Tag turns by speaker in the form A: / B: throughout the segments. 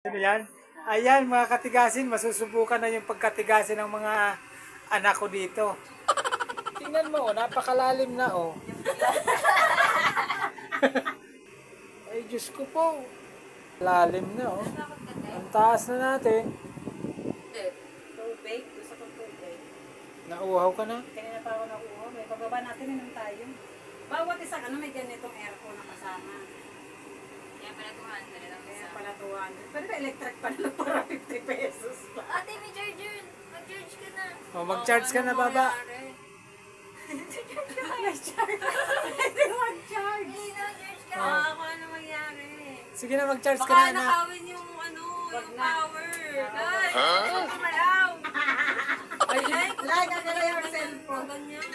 A: Ano yan? Ayan mga katigasin, masusubukan na yung pagkatigasin ng mga anak ko dito. Tingnan mo, napakalalim na oh. Ay Diyos ko po. Lalim na oh. Ang taas na natin.
B: Tubig. Gusto kong tubig.
A: Nauuhaw ka na?
B: Kanina pa ako nakuha. May pababa natin naman tayo. Bawat isang may ganitong aircon na kasama.
C: Kaya pala 200 lang
B: Kaya
C: isa.
B: pala 200. Pero electric pa na para 50 pesos pa.
C: Ate, may charger. Mag-charge ka na.
A: Oh, mag-charge ka na baba.
B: May charge. Hindi mag-charge.
C: Hindi na, charge ka.
A: Oh.
C: Ako ano mangyari?
A: Sige na, mag-charge ka
C: Baka
A: na anak.
C: nakawin yung
B: Wag
C: yung
B: na.
C: power. Guys, malaw.
B: Ay, like ka na yung cellphone.
C: Ganyan.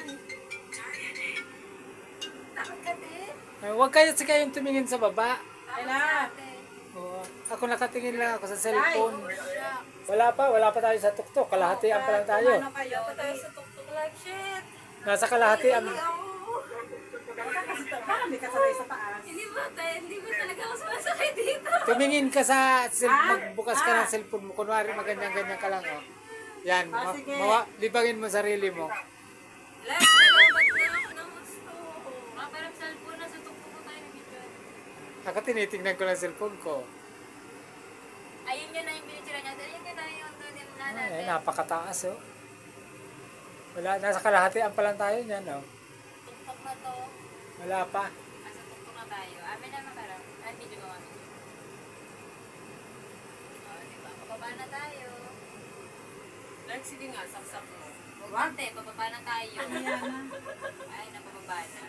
C: Takot ka, te.
A: Huwag kayong tumingin sa baba.
B: Kailan?
A: Oh, ako nakatingin lang ako sa cellphone. Wala pa tayo sa tuktok. Kalahatian pa lang tayo.
B: Ano kayo?
C: Dapat tayo sa tuktok like shit.
A: Nasa kalahatian.
B: Baka may kasabay sa taas.
C: Hindi ba talaga ako sumasakay dito?
A: Tumingin ka sa magbukas ka ng cellphone mo. Kunwari maganyan-ganyan ka lang. Oh. Yan,
B: sige.
A: libangin mo sarili mo.
C: Like, nalabat na ako ng gusto. Parang cellphone na sa tuktok ko tayo nag-video.
A: Ako tinitingnan ko lang cellphone ko.
C: Ayun yun na yung binitsura niya. Ayun yun na yung doon na
A: Ay,
C: natin.
A: napakataas oh. Nasa kalahatian pa lang tayo niyan oh.
C: Tuktok na to.
A: Wala pa.
C: Nasa tuktok na tayo. Amin na makarap. Ay, video ko kami. O, diba? Pababa na tayo.
B: Like, sige nga, saksak mo.
C: Ante, pababa na tayo. Ay, napababa na.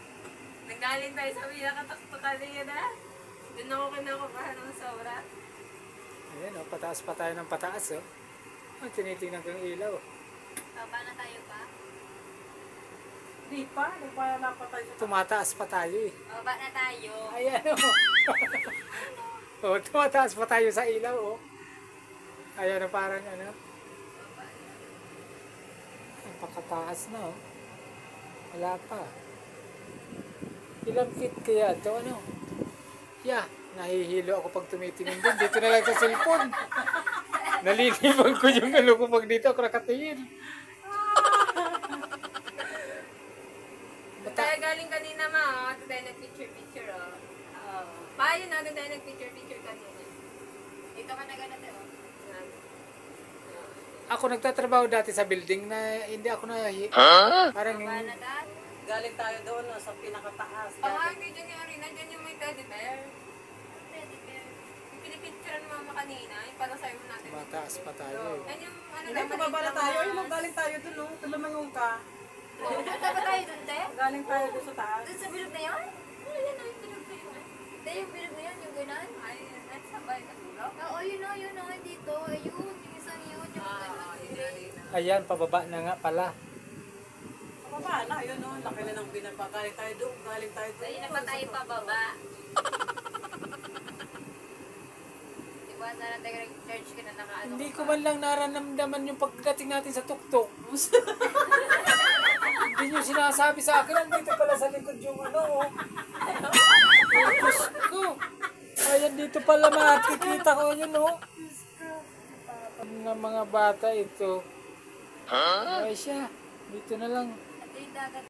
C: Nanggaling tayo sa pinakataktukan niya na. Doon ako kinakabahan ng sobra.
A: Ayan oh, pataas pa tayo ng pataas oh. Ay, tinitingnan ko yung ilaw.
C: Pababa na tayo pa.
B: Di pa, nagpapatay sa
A: Tumataas pa tayo eh.
C: Pababa na tayo.
A: Ayan oh. Oh, tumataas pa tayo sa ilaw oh. Ayan oh, parang ano. Napakataas na oh. Wala pa. Ilang feet kaya ito ano? Yeah, nahihilo ako pag tumitingin din. Dito na lang sa cellphone. Nalilibang ko yung ano ko pag dito ako nakatingin.
C: Tayo galing kanina ma, doon tayo nag-picture oh. Pa, yun na, doon tayo nag-picture kanina. Dito ka na ganito oh.
A: Ako nagtatrabaho dati sa building na hindi ako na parang
C: Pababa na tayo.
B: Galing tayo doon no, sa pinakataas.
C: Baka hindi dyan yung arena, dyan yung may teddy bear. Teddy bear. Yung pinipicturean mo mama kanina, yung para sa'yo natin.
A: mataas pa tayo.
C: Yan yung ano
B: Hindi, pababa na tayo. Ayun, galing tayo doon no. Tulumangon ka.
C: Doon ba tayo doon, te?
B: Galing tayo doon sa taas.
C: Doon sa bilog na yun? Ano yan, yung bilog na yun? Hindi, yung bilog na yun, yung gano'n. Ay, that's sabay na tulog. Oo, yun na, dito. Ayun, yung isang yun, yung gano'n.
A: Ayan, pababa na nga pala.
B: Pababa na, ayun no. Laki na ng binaba. Galing tayo doon. Galing tayo doon.
C: Ayun na pa tayo pababa. Diba, sana tayo nag-church ka na nakaano.
A: Hindi ko man lang nararamdaman yung pagdating natin sa tuktok. Hindi nyo sinasabi sa akin, nandito pala sa likod yung ano oh. Oh, Diyos ko. Ayan, dito pala makikita ko yun oh. Ng mga bata ito. Ay siya, dito na lang.
C: At yung dagat